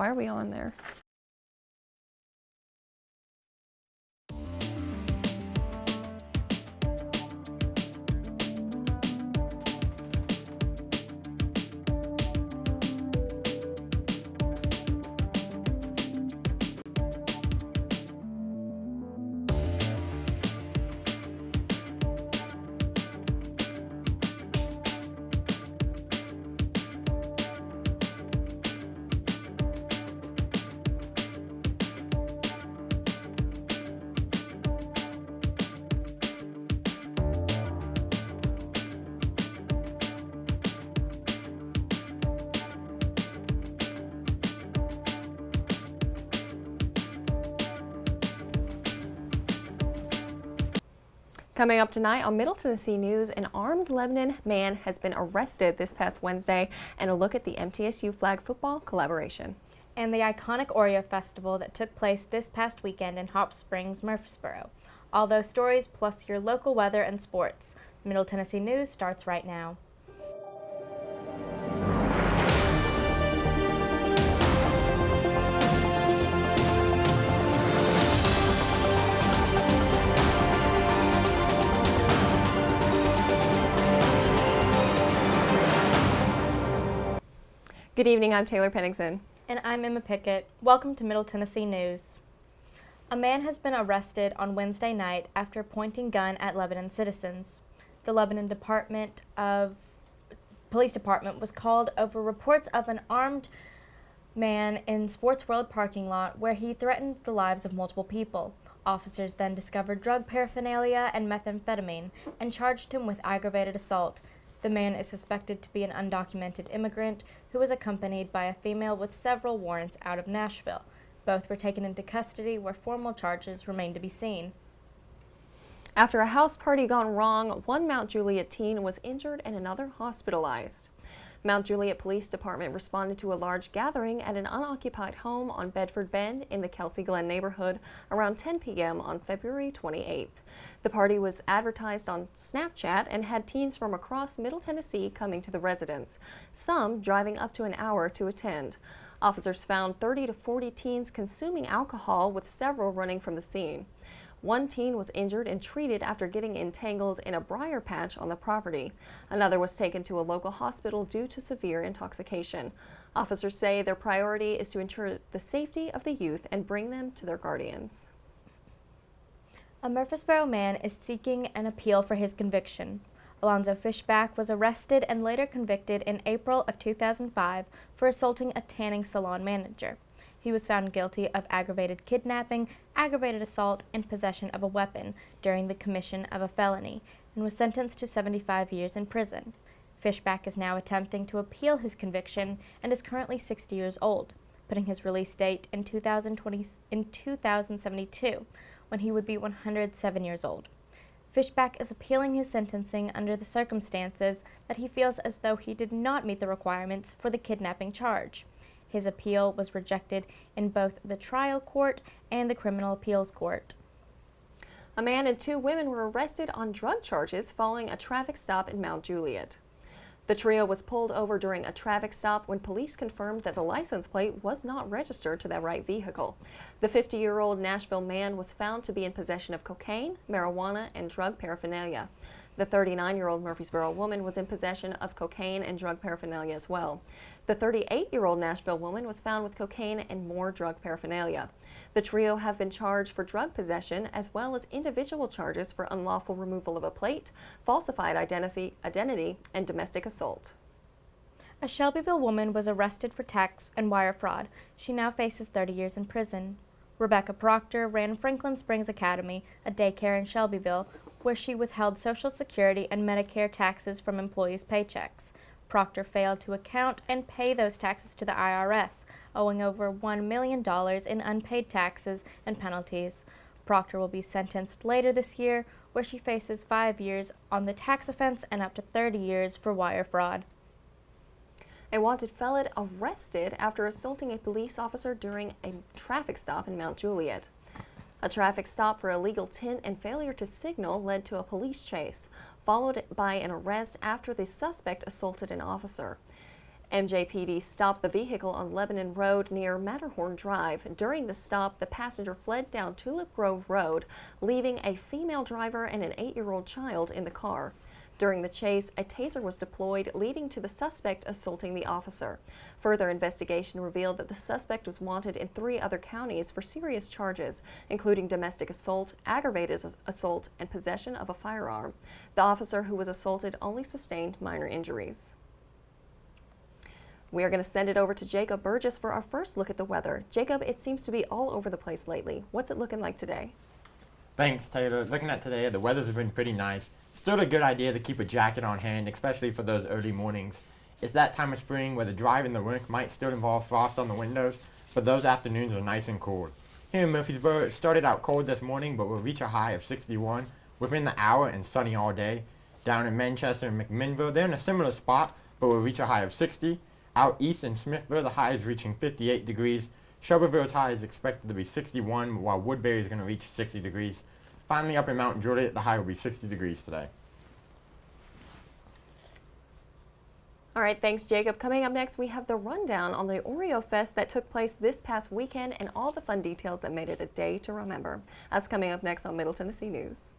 Why are we on there? Coming up tonight on Middle Tennessee News, an armed Lebanon man has been arrested this past Wednesday, and a look at the MTSU flag football collaboration. And the iconic Oreo Festival that took place this past weekend in Hop Springs, Murfreesboro. All those stories plus your local weather and sports. Middle Tennessee News starts right now. Good evening, I'm Taylor Pennington. And I'm Emma Pickett. Welcome to Middle Tennessee News. A man has been arrested on Wednesday night after pointing gun at Lebanon citizens. The Lebanon Police Department was called over reports of an armed man in Sports World parking lot where he threatened the lives of multiple people. Officers then discovered drug paraphernalia and methamphetamine and charged him with aggravated assault. The man is suspected to be an undocumented immigrant who was accompanied by a female with several warrants out of Nashville. Both were taken into custody where formal charges remain to be seen. After a house party gone wrong, one Mount Juliet teen was injured and another hospitalized. Mount Juliet Police Department responded to a large gathering at an unoccupied home on Bedford Bend in the Kelsey Glen neighborhood around 10 p.m. on February 28th. The party was advertised on Snapchat and had teens from across Middle Tennessee coming to the residence, some driving up to an hour to attend. Officers found 30 to 40 teens consuming alcohol, with several running from the scene. One teen was injured and treated after getting entangled in a briar patch on the property. Another was taken to a local hospital due to severe intoxication. Officers say their priority is to ensure the safety of the youth and bring them to their guardians. A Murfreesboro man is seeking an appeal for his conviction. Alonzo Fishback was arrested and later convicted in April of 2005 for assaulting a tanning salon manager. He was found guilty of aggravated kidnapping, aggravated assault, and possession of a weapon during the commission of a felony, and was sentenced to 75 years in prison. Fishback is now attempting to appeal his conviction and is currently 60 years old, putting his release date in 2072, when he would be 107 years old. Fishback is appealing his sentencing under the circumstances that he feels as though he did not meet the requirements for the kidnapping charge. His appeal was rejected in both the trial court and the criminal appeals court. A man and two women were arrested on drug charges following a traffic stop in Mount Juliet. The trio was pulled over during a traffic stop when police confirmed that the license plate was not registered to the right vehicle. The 50-year-old Nashville man was found to be in possession of cocaine, marijuana, and drug paraphernalia. The 39-year-old Murfreesboro woman was in possession of cocaine and drug paraphernalia as well. The 38-year-old Nashville woman was found with cocaine and more drug paraphernalia. The trio have been charged for drug possession as well as individual charges for unlawful removal of a plate, falsified identity, and domestic assault. A Shelbyville woman was arrested for tax and wire fraud. She now faces 30 years in prison. Rebecca Proctor ran Franklin Springs Academy, a daycare in Shelbyville, where she withheld Social Security and Medicare taxes from employees' paychecks. Proctor failed to account and pay those taxes to the IRS, owing over $1 million in unpaid taxes and penalties. Proctor will be sentenced later this year, where she faces 5 years on the tax offense and up to 30 years for wire fraud. A wanted felon arrested after assaulting a police officer during a traffic stop in Mount Juliet. A traffic stop for illegal tint and failure to signal led to a police chase, followed by an arrest after the suspect assaulted an officer. MJPD stopped the vehicle on Lebanon Road near Matterhorn Drive. During the stop, the passenger fled down Tulip Grove Road, leaving a female driver and an 8-year-old child in the car. During the chase, a taser was deployed, leading to the suspect assaulting the officer. Further investigation revealed that the suspect was wanted in 3 other counties for serious charges, including domestic assault, aggravated assault, and possession of a firearm. The officer who was assaulted only sustained minor injuries. We are going to send it over to Jacob Burgess for our first look at the weather. Jacob, it seems to be all over the place lately. What's it looking like today? Thanks, Taylor. Looking at today, the weather's been pretty nice. Still a good idea to keep a jacket on hand, especially for those early mornings. It's that time of spring where the drive in the rink might still involve frost on the windows, but those afternoons are nice and cold. Here in Murfreesboro, it started out cold this morning, but will reach a high of 61 within the hour and sunny all day. Down in Manchester and McMinnville, they're in a similar spot, but will reach a high of 60. Out east in Smithville, the high is reaching 58 degrees. Shelbyville's high is expected to be 61, while Woodbury is going to reach 60 degrees. Finally, up in Mount Juliet, the high will be 60 degrees today. All right, thanks, Jacob. Coming up next, we have the rundown on the Oreo Fest that took place this past weekend and all the fun details that made it a day to remember. That's coming up next on Middle Tennessee News.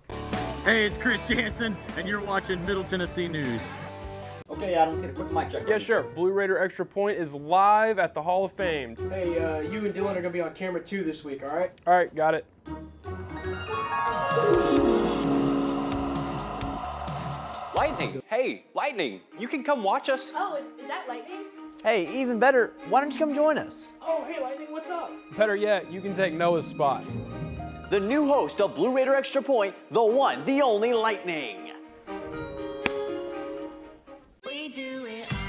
Hey, it's Chris Jansen, and you're watching Middle Tennessee News. Okay, Adam, let's get a quick mic check. Yeah, sure. Blue Raider Extra Point is live at the Hall of Fame. Hey, you and Dylan are gonna be on camera too this week, all right? All right, got it. Lightning! Hey, Lightning! You can come watch us. Oh, is that lightning? Hey, even better, why don't you come join us? Oh, hey, Lightning, what's up? Better yet, you can take Noah's spot. The new host of Blue Raider Extra Point, the one, the only Lightning.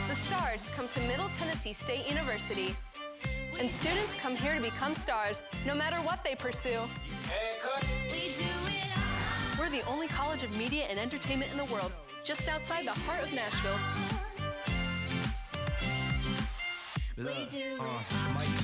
The stars come to Middle Tennessee State University, and students come here to become stars no matter what they pursue. We're the only college of media and entertainment in the world, just outside the heart of Nashville. Mic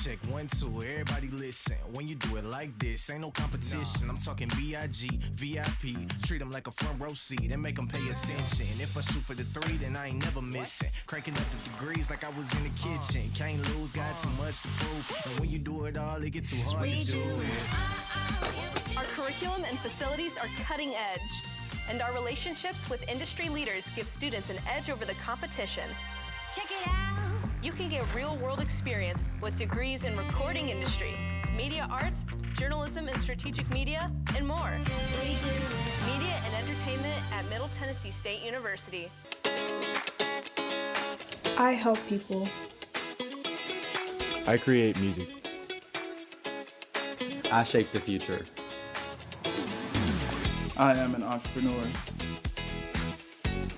check, 1, 2, everybody listen. When you do it like this, ain't no competition. I'm talking B.I.G., VIP. Treat them like a front row seat and make them pay attention. If I shoot for the 3, then I ain't never missing. Cranking up the degrees like I was in the kitchen. Can't lose, got too much to prove. And when you do it all, it get too hard to do it. Our curriculum and facilities are cutting edge, and our relationships with industry leaders give students an edge over the competition. Check it out! You can get real-world experience with degrees in recording industry, media arts, journalism and strategic media, and more. Media and entertainment at Middle Tennessee State University. I help people. I create music. I shape the future. I am an entrepreneur.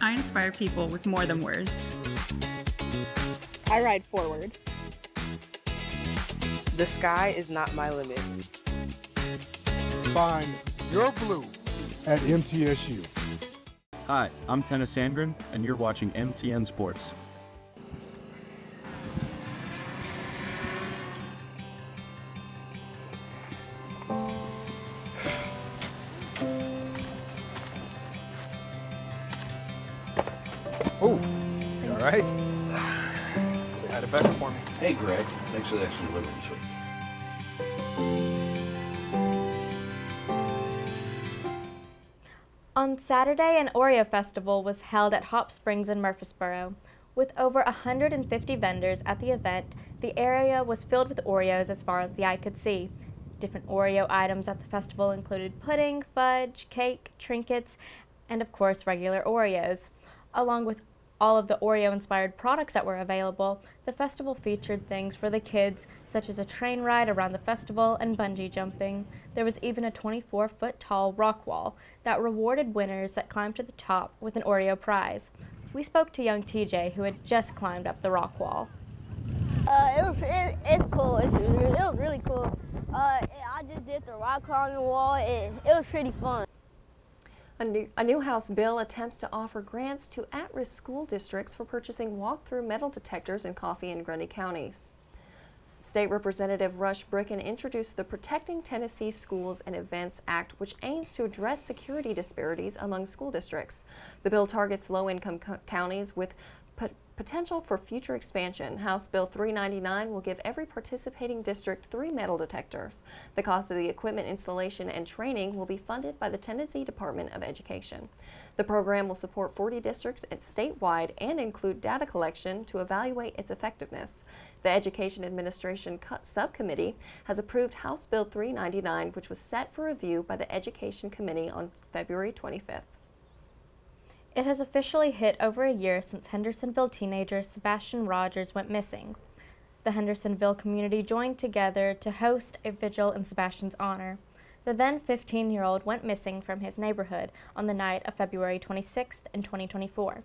I inspire people with more than words. I ride forward. The sky is not my limit. Find your blue at MTSU. Hi, I'm Tennis Sandgren, and you're watching MTN Sports. Oh, you all right? Say hi to Becca for me. Hey, Greg. Thanks for the extra delivery this week. On Saturday, an Oreo festival was held at Hop Springs in Murfreesboro. With over 150 vendors at the event, the area was filled with Oreos as far as the eye could see. Different Oreo items at the festival included pudding, fudge, cake, trinkets, and of course regular Oreos. Along with all of the Oreo-inspired products that were available, the festival featured things for the kids, such as a train ride around the festival and bungee jumping. There was even a 24-foot-tall rock wall that rewarded winners that climbed to the top with an Oreo prize. We spoke to young TJ, who had just climbed up the rock wall. It's cool. It was really cool. I just did the rock climbing wall. It was pretty fun. A new House bill attempts to offer grants to at-risk school districts for purchasing walk-through metal detectors in Coffee and Grundy counties. State Representative Rush Bricken introduced the Protecting Tennessee Schools and Events Act, which aims to address security disparities among school districts. The bill targets low-income counties with potential for future expansion. House Bill 399 will give every participating district 3 metal detectors. The cost of the equipment installation and training will be funded by the Tennessee Department of Education. The program will support 40 districts statewide and include data collection to evaluate its effectiveness. The Education Administration Subcommittee has approved House Bill 399, which was set for review by the Education Committee on February 25th. It has officially hit over a year since Hendersonville teenager Sebastian Rogers went missing. The Hendersonville community joined together to host a vigil in Sebastian's honor. The then 15-year-old went missing from his neighborhood on the night of February 26th in 2024.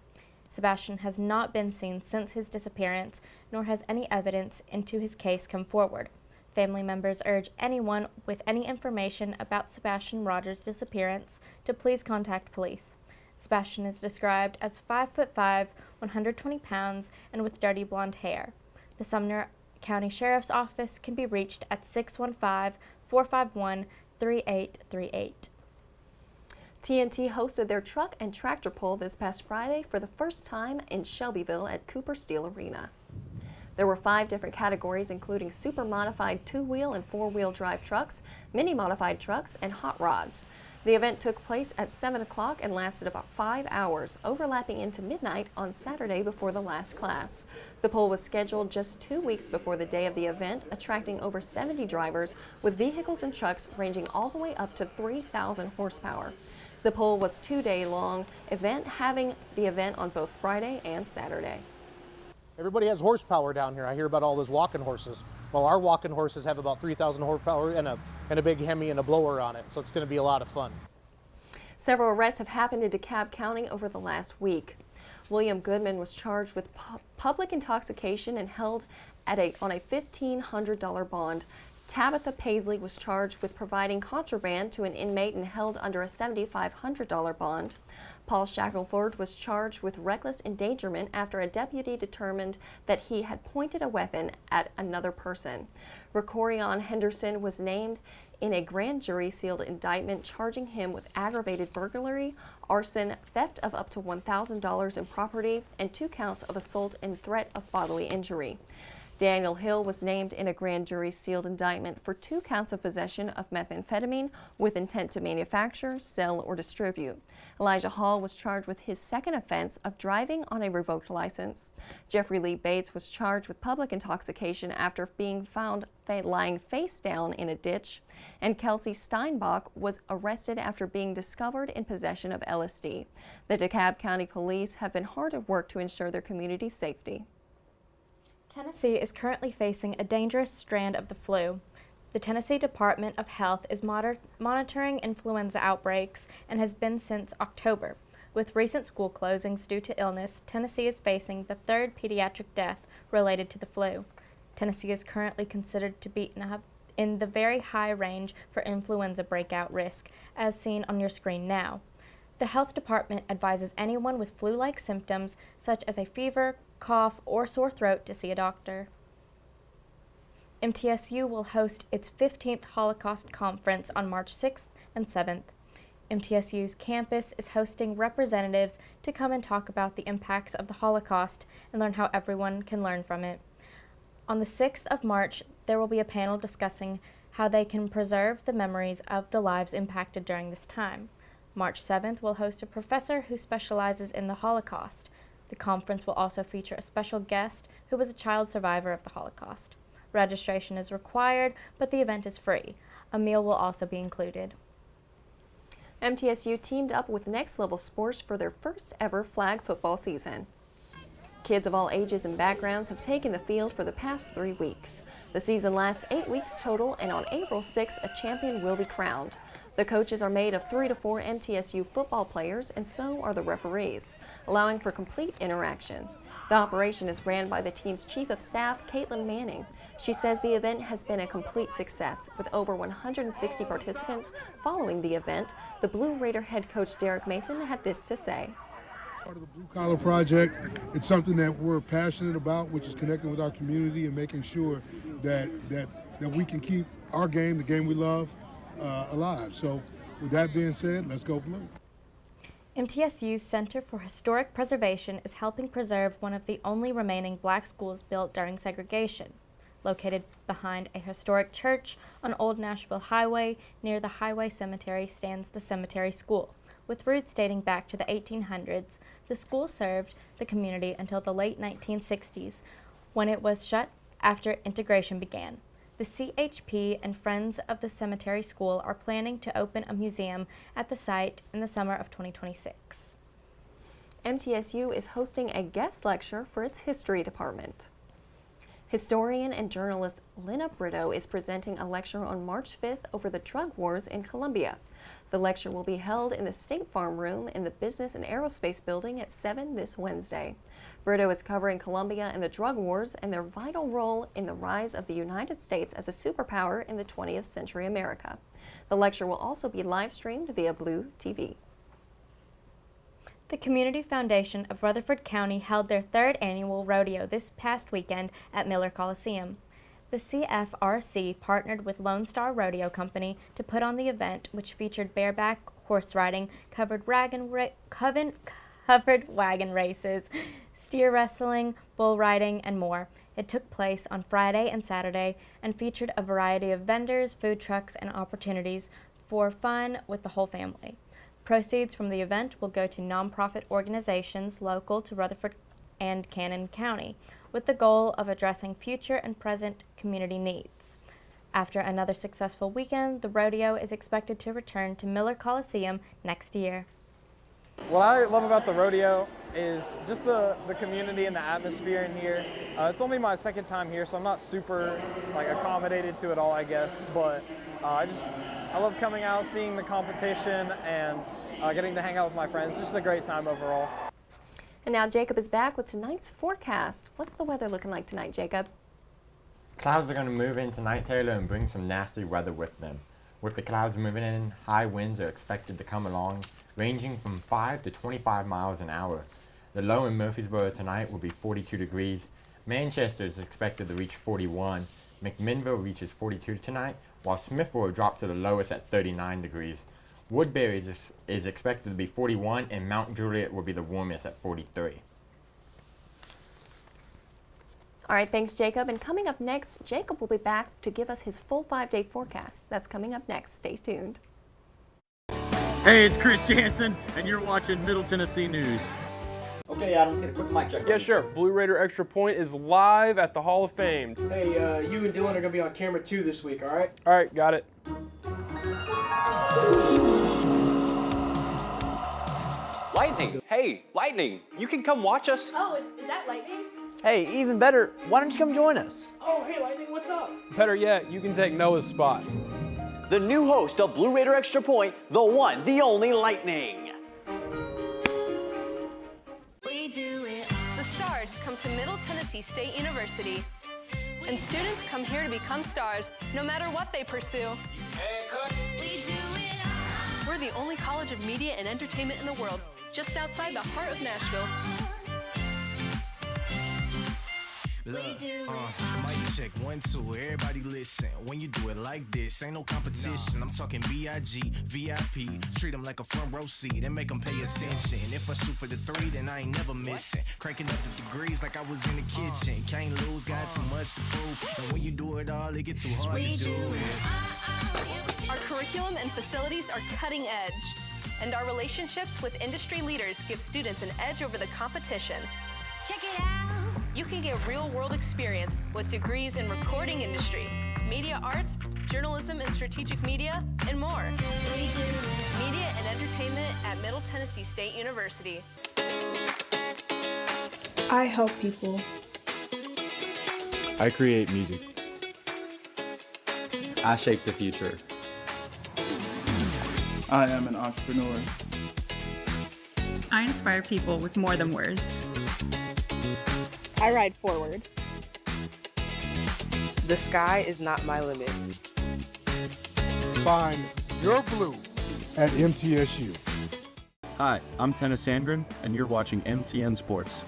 Sebastian has not been seen since his disappearance, nor has any evidence into his case come forward. Family members urge anyone with any information about Sebastian Rogers' disappearance to please contact police. Sebastian is described as 5'5", 120 pounds, and with dirty blonde hair. The Sumner County Sheriff's Office can be reached at 615-451-3838. TNT hosted their truck and tractor pull this past Friday for the first time in Shelbyville at Cooper Steel Arena. There were 5 different categories, including super modified 2-wheel and 4-wheel drive trucks, mini modified trucks, and hot rods. The event took place at 7 o'clock and lasted about 5 hours, overlapping into midnight on Saturday before the last class. The pull was scheduled just 2 weeks before the day of the event, attracting over 70 drivers with vehicles and trucks ranging all the way up to 3,000 horsepower. The pull was a 2-day-long event, having the event on both Friday and Saturday. Everybody has horsepower down here. I hear about all those walking horses. Well, our walking horses have about 3,000 horsepower and a big Hemi and a blower on it, so it's going to be a lot of fun. Several arrests have happened in DeKalb County over the last week. William Goodman was charged with public intoxication and held on a $1,500 bond. Tabitha Paisley was charged with providing contraband to an inmate and held under a $7,500 bond. Paul Shackelford was charged with reckless endangerment after a deputy determined that he had pointed a weapon at another person. Ricorion Henderson was named in a grand jury sealed indictment charging him with aggravated burglary, arson, theft of up to $1,000 in property, and 2 counts of assault and threat of bodily injury. Daniel Hill was named in a grand jury sealed indictment for 2 counts of possession of methamphetamine with intent to manufacture, sell, or distribute. Elijah Hall was charged with his second offense of driving on a revoked license. Jeffrey Lee Bates was charged with public intoxication after being found lying face down in a ditch. And Kelsey Steinbach was arrested after being discovered in possession of LSD. The DeKalb County Police have been hard at work to ensure their community's safety. Tennessee is currently facing a dangerous strand of the flu. The Tennessee Department of Health is monitoring influenza outbreaks and has been since October. With recent school closings due to illness, Tennessee is facing the 3rd pediatric death related to the flu. Tennessee is currently considered to be in the very high range for influenza breakout risk, as seen on your screen now. The health department advises anyone with flu-like symptoms, such as a fever, cough, or sore throat, to see a doctor. MTSU will host its 15th Holocaust Conference on March 6th and 7th. MTSU's campus is hosting representatives to come and talk about the impacts of the Holocaust and learn how everyone can learn from it. On the 6th of March, there will be a panel discussing how they can preserve the memories of the lives impacted during this time. March 7th will host a professor who specializes in the Holocaust. The conference will also feature a special guest who was a child survivor of the Holocaust. Registration is required, but the event is free. A meal will also be included. MTSU teamed up with Next Level Sports for their first ever flag football season. Kids of all ages and backgrounds have taken the field for the past 3 weeks. The season lasts 8 weeks total, and on April 6th, a champion will be crowned. The coaches are made of 3 to 4 MTSU football players, and so are the referees, allowing for complete interaction. The operation is ran by the team's Chief of Staff, Caitlin Manning. She says the event has been a complete success, with over 160 participants following the event. The Blue Raider head coach Derek Mason had this to say. Part of the Blue Collar Project, it's something that we're passionate about, which is connecting with our community and making sure that we can keep our game, the game we love, alive. So with that being said, let's go Blue. MTSU's Center for Historic Preservation is helping preserve one of the only remaining black schools built during segregation. Located behind a historic church on Old Nashville Highway near the Highway Cemetery stands the Cemetery School. With roots dating back to the 1800s, the school served the community until the late 1960s, when it was shut after integration began. The CHP and Friends of the Cemetery School are planning to open a museum at the site in the summer of 2026. MTSU is hosting a guest lecture for its history department. Historian and journalist Lena Brito is presenting a lecture on March 5th over the drug wars in Colombia. The lecture will be held in the State Farm Room in the Business and Aerospace Building at 7 this Wednesday. Brito is covering Colombia and the drug wars and their vital role in the rise of the United States as a superpower in the 20th century America. The lecture will also be live streamed via Blue TV. The Community Foundation of Rutherford County held their third annual rodeo this past weekend at Miller Coliseum. The CFRC partnered with Lone Star Rodeo Company to put on the event, which featured bareback horse riding, covered wagon races, steer wrestling, bull riding, and more. It took place on Friday and Saturday and featured a variety of vendors, food trucks, and opportunities for fun with the whole family. Proceeds from the event will go to nonprofit organizations local to Rutherford and Cannon County, with the goal of addressing future and present community needs. After another successful weekend, the rodeo is expected to return to Miller Coliseum next year. What I love about the rodeo is just the community and the atmosphere in here. It's only my second time here, so I'm not super accommodated to it all, I guess, but I love coming out, seeing the competition, and getting to hang out with my friends. It's just a great time overall. And now Jacob is back with tonight's forecast. What's the weather looking like tonight, Jacob? Clouds are going to move in tonight, Taylor, and bring some nasty weather with them. With the clouds moving in, high winds are expected to come along, ranging from 5 to 25 miles an hour. The low in Murfreesboro tonight will be 42 degrees. Manchester is expected to reach 41. McMinnville reaches 42 tonight, while Smithville will drop to the lowest at 39 degrees. Woodbury is expected to be 41, and Mount Juliet will be the warmest at 43. All right, thanks, Jacob. And coming up next, Jacob will be back to give us his full 5-day forecast. That's coming up next. Stay tuned. Hey, it's Chris Jansen, and you're watching Middle Tennessee News. Okay, Adam, let's get a quick mic check. Yeah, sure. Blue Raider Extra Point is live at the Hall of Fame. Hey, you and Dylan are going to be on camera 2 this week, all right? All right, got it. Lightning! Hey, Lightning! You can come watch us. Oh, is that lightning? Hey, even better, why don't you come join us? Oh, hey, Lightning, what's up? Better yet, you can take Noah's spot. The new host of Blue Raider Extra Point, the one, the only Lightning. We do it. The stars come to Middle Tennessee State University, and students come here to become stars, no matter what they pursue. We do it. We're the only college of media and entertainment in the world, just outside the heart of Nashville. Look, mic check 1, 2, everybody listen. When you do it like this, ain't no competition. I'm talking B.I.G., VIP. Treat them like a front row seat and make them pay attention. If I shoot for the 3, then I ain't never missing. Cranking up the degrees like I was in the kitchen. Can't lose, got too much to prove. And when you do it all, it get too hard to do. Our curriculum and facilities are cutting edge, and our relationships with industry leaders give students an edge over the competition. Check it out. You can get real-world experience with degrees in recording industry, media arts, journalism and strategic media, and more. Media and entertainment at Middle Tennessee State University. I help people. I create music. I shape the future. I am an entrepreneur. I inspire people with more than words. I ride forward. The sky is not my limit. Find your blue at MTSU. Hi, I'm Tennis Sandgren, and you're watching MTN Sports.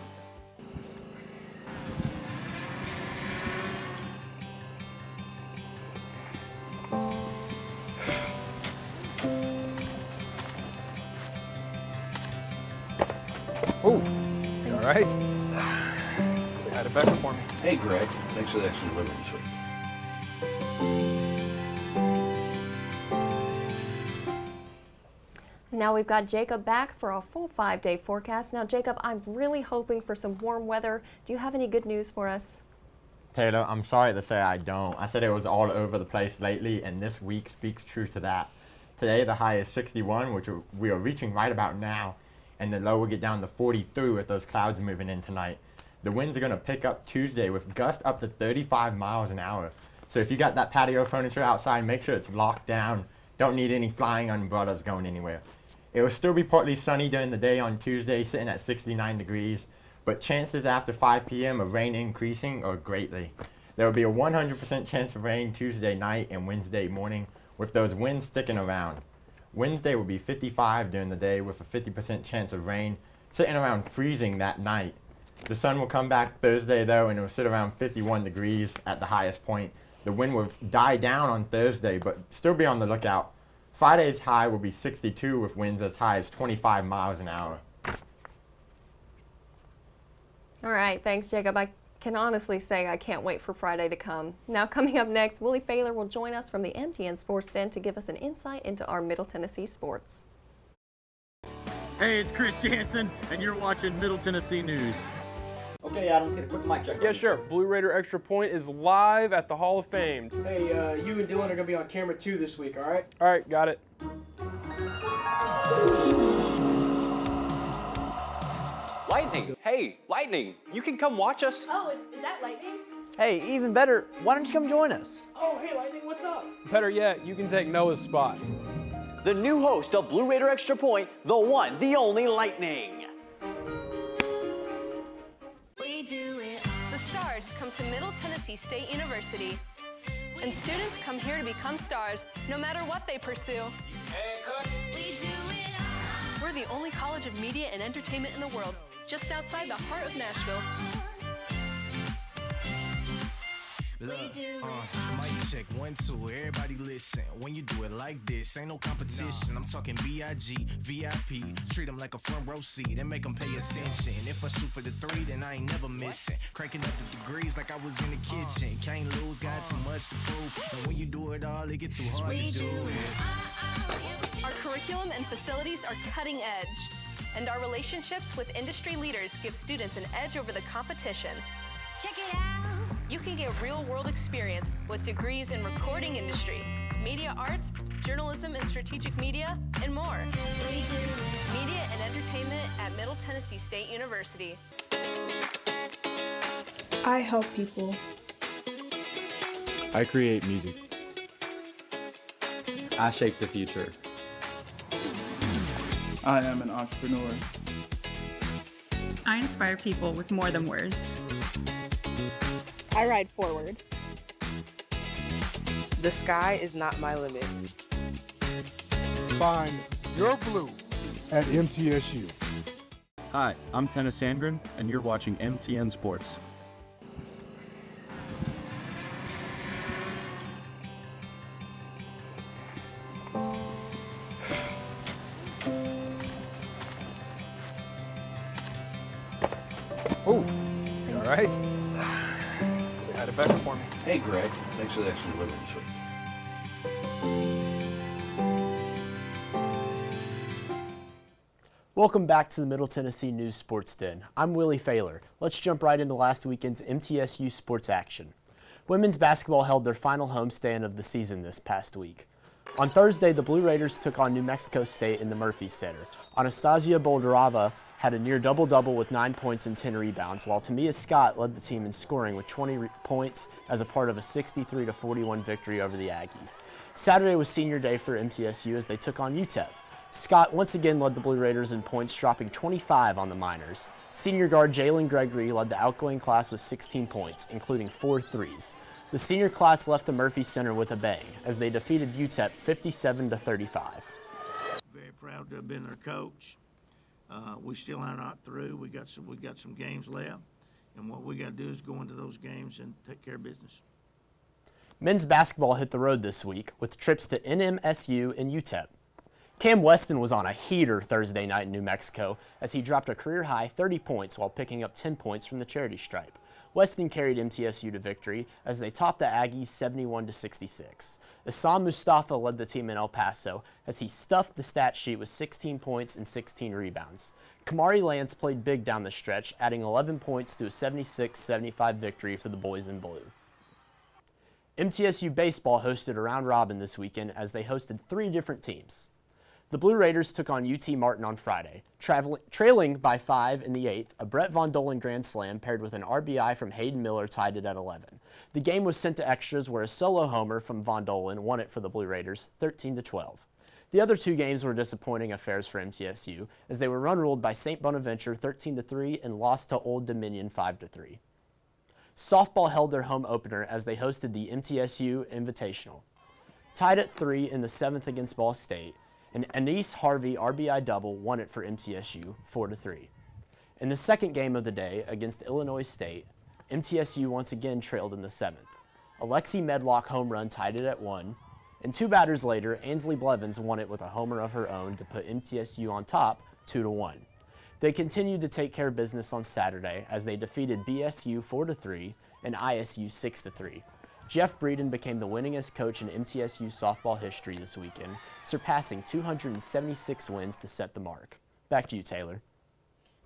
Oh, you all right? Say hi to Becca for me. Hey, Greg. Thanks for the extra delivery this week. Now we've got Jacob back for a full 5-day forecast. Now, Jacob, I'm really hoping for some warm weather. Do you have any good news for us? Taylor, I'm sorry to say I don't. I said it was all over the place lately, and this week speaks true to that. Today, the high is 61, which we are reaching right about now, and the low will get down to 43 with those clouds moving in tonight. The winds are going to pick up Tuesday with gusts up to 35 miles an hour. So if you got that patio furniture outside, make sure it's locked down. Don't need any flying umbrellas going anywhere. It will still be partly sunny during the day on Tuesday, sitting at 69 degrees, but chances after 5 p.m. of rain increasing are greatly. There will be a 100% chance of rain Tuesday night and Wednesday morning, with those winds sticking around. Wednesday will be 55 during the day with a 50% chance of rain, sitting around freezing that night. The sun will come back Thursday though, and it will sit around 51 degrees at the highest point. The wind will die down on Thursday, but still be on the lookout. Friday's high will be 62 with winds as high as 25 miles an hour. All right, thanks, Jacob. I can honestly say I can't wait for Friday to come. Now, coming up next, Willie Failer will join us from the MTN Sports Den to give us an insight into our Middle Tennessee sports. Hey, it's Chris Jansen, and you're watching Middle Tennessee News. Okay, Adam, let's get a quick mic check. Yeah, sure. Blue Raider Extra Point is live at the Hall of Fame. Hey, you and Dylan are going to be on camera 2 this week, all right? All right, got it. Lightning. Hey, Lightning, you can come watch us. Oh, is that lightning? Hey, even better, why don't you come join us? Oh, hey, Lightning, what's up? Better yet, you can take Noah's spot. The new host of Blue Raider Extra Point, the one, the only Lightning. We do it. The stars come to Middle Tennessee State University, and students come here to become stars, no matter what they pursue. We do it. We're the only college of media and entertainment in the world, just outside the heart of Nashville. Look, mic check, 1, 2, everybody listen. When you do it like this, ain't no competition. I'm talking B.I.G., VIP. Treat them like a front row seat and make them pay attention. If I shoot for the 3, then I ain't never missing. Cranking up the degrees like I was in the kitchen. Can't lose, got too much to prove. And when you do it all, it get too hard to do. Our curriculum and facilities are cutting edge, and our relationships with industry leaders give students an edge over the competition. Check it out. You can get real-world experience with degrees in recording industry, media arts, journalism and strategic media, and more. Media and entertainment at Middle Tennessee State University. I help people. I create music. I shape the future. I am an entrepreneur. I inspire people with more than words. I ride forward. The sky is not my limit. Find your blue at MTSU. Hi, I'm Tenna Sandgren, and you're watching MTN Sports. Oh, you all right? Say hi to Becca for me. Hey, Greg. Thanks for the extra delivery this week. Welcome back to the Middle Tennessee News Sports Den. I'm Willie Failer. Let's jump right into last weekend's MTSU sports action. Women's basketball held their final homestand of the season this past week. On Thursday, the Blue Raiders took on New Mexico State in the Murphy Center. Anastasia Boldarova had a near double-double with 9 points and 10 rebounds, while Tamia Scott led the team in scoring with 20 points as a part of a 63-41 victory over the Aggies. Saturday was senior day for MTSU as they took on UTEP. Scott once again led the Blue Raiders in points, dropping 25 on the Miners. Senior guard Jalen Gregory led the outgoing class with 16 points, including 4 threes. The senior class left the Murphy Center with a bang as they defeated UTEP 57-35. Very proud to have been their coach. We still are not through. We got some games left, and what we got to do is go into those games and take care of business. Men's basketball hit the road this week with trips to NMSU and UTEP. Cam Weston was on a heater Thursday night in New Mexico as he dropped a career-high 30 points while picking up 10 points from the charity stripe. Weston carried MTSU to victory as they topped the Aggies 71-66. Issam Mustafa led the team in El Paso as he stuffed the stat sheet with 16 points and 16 rebounds. Kamari Lance played big down the stretch, adding 11 points to a 76-75 victory for the boys in blue. MTSU baseball hosted a round robin this weekend as they hosted 3 different teams. The Blue Raiders took on UT Martin on Friday. Trailing by 5 in the 8th, a Brett Von Dolen grand slam paired with an RBI from Hayden Miller tied it at 11. The game was sent to extras where a solo homer from Von Dolen won it for the Blue Raiders, 13-12. The other 2 games were disappointing affairs for MTSU as they were run-ruled by St. Bonaventure 13-3 and lost to Old Dominion 5-3. Softball held their home opener as they hosted the MTSU Invitational. Tied at 3 in the 7th against Ball State, an Anise Harvey RBI double won it for MTSU 4-3. In the second game of the day against Illinois State, MTSU once again trailed in the 7th. Alexi Medlock home run tied it at 1, and 2 batters later, Ansley Blevins won it with a homer of her own to put MTSU on top 2-1. They continued to take care of business on Saturday as they defeated BSU 4-3 and ISU 6-3. Jeff Breeden became the winningest coach in MTSU softball history this weekend, surpassing 276 wins to set the mark. Back to you, Taylor.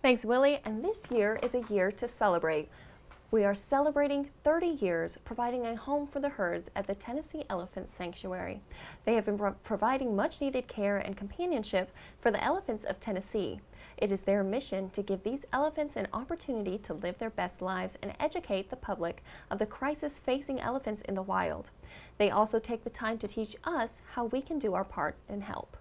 Thanks, Willie. And this year is a year to celebrate. We are celebrating 30 years providing a home for the herds at the Tennessee Elephant Sanctuary. They have been providing much-needed care and companionship for the elephants of Tennessee. It is their mission to give these elephants an opportunity to live their best lives and educate the public of the crisis facing elephants in the wild. They also take the time to teach us how we can do our part and help.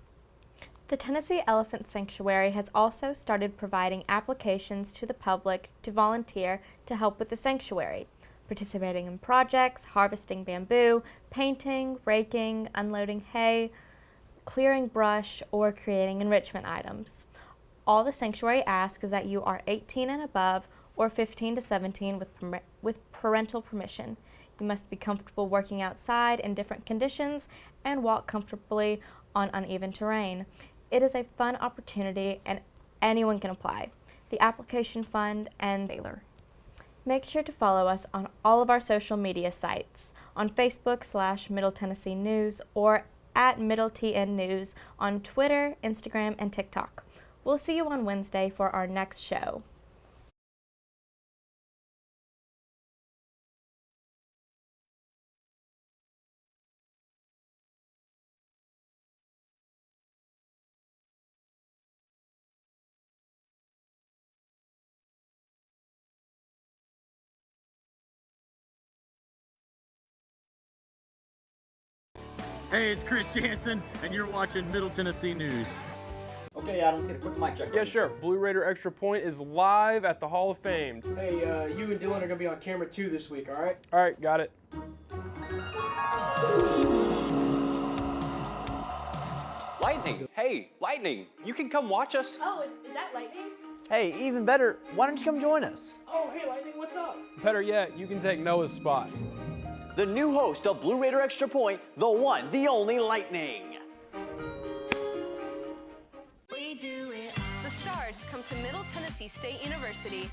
The Tennessee Elephant Sanctuary has also started providing applications to the public to volunteer to help with the sanctuary, participating in projects, harvesting bamboo, painting, raking, unloading hay, clearing brush, or creating enrichment items. All the sanctuary asks is that you are 18 and above or 15 to 17 with parental permission. You must be comfortable working outside in different conditions and walk comfortably on uneven terrain. It is a fun opportunity and anyone can apply. The application fund and Baylor. Make sure to follow us on all of our social media sites, on Facebook /Middle Tennessee News or at Middle TN News on Twitter, Instagram, and TikTok. We'll see you on Wednesday for our next show. Hey, it's Chris Jansen, and you're watching Middle Tennessee News. Okay, Adam, let's get a quick mic check. Yeah, sure. Blue Raider Extra Point is live at the Hall of Fame. Hey, you and Dylan are gonna be on camera 2 this week, all right? All right, got it. Lightning. Hey, Lightning, you can come watch us. Oh, is that lightning? Hey, even better, why don't you come join us? Oh, hey, Lightning, what's up? Better yet, you can take Noah's spot. The new host of Blue Raider Extra Point, the one, the only Lightning. The stars come to Middle Tennessee State University,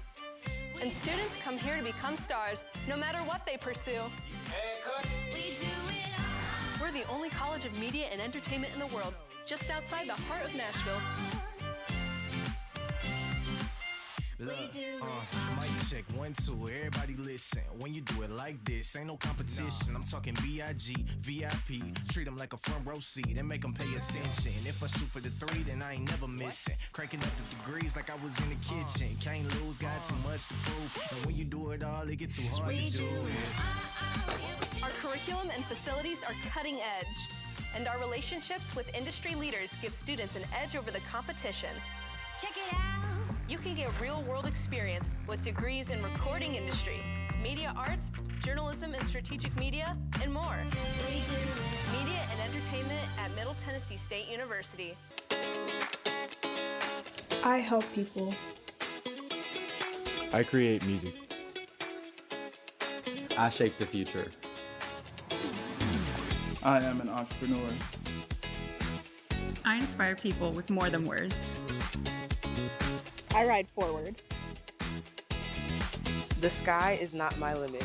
and students come here to become stars no matter what they pursue. We're the only college of media and entertainment in the world, just outside the heart of Nashville. Mic check 1 2, everybody listen. When you do it like this, ain't no competition. I'm talking BIG, VIP. Treat them like a front row seat and make them pay attention. If I shoot for the 3, then I ain't never missing. Cranking up the degrees like I was in the kitchen. Can't lose, got too much to prove. And when you do it all, it get too hard to do. Our curriculum and facilities are cutting edge, and our relationships with industry leaders give students an edge over the competition. Check it out. You can get real-world experience with degrees in recording industry, media arts, journalism and strategic media, and more. Media and entertainment at Middle Tennessee State University. I help people. I create music. I shape the future. I am an entrepreneur. I inspire people with more than words. I ride forward. The sky is not my limit.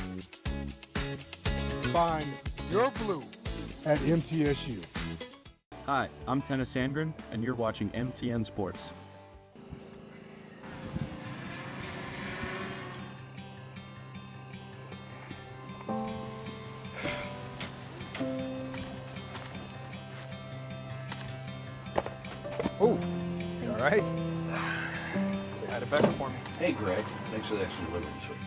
Find your blue at MTSU. Hi, I'm Tennis Sandgren, and you're watching MTN Sports. Oh, you all right? Say hi to Becca for me. Hey, Greg. Thanks for the extra delivery this week.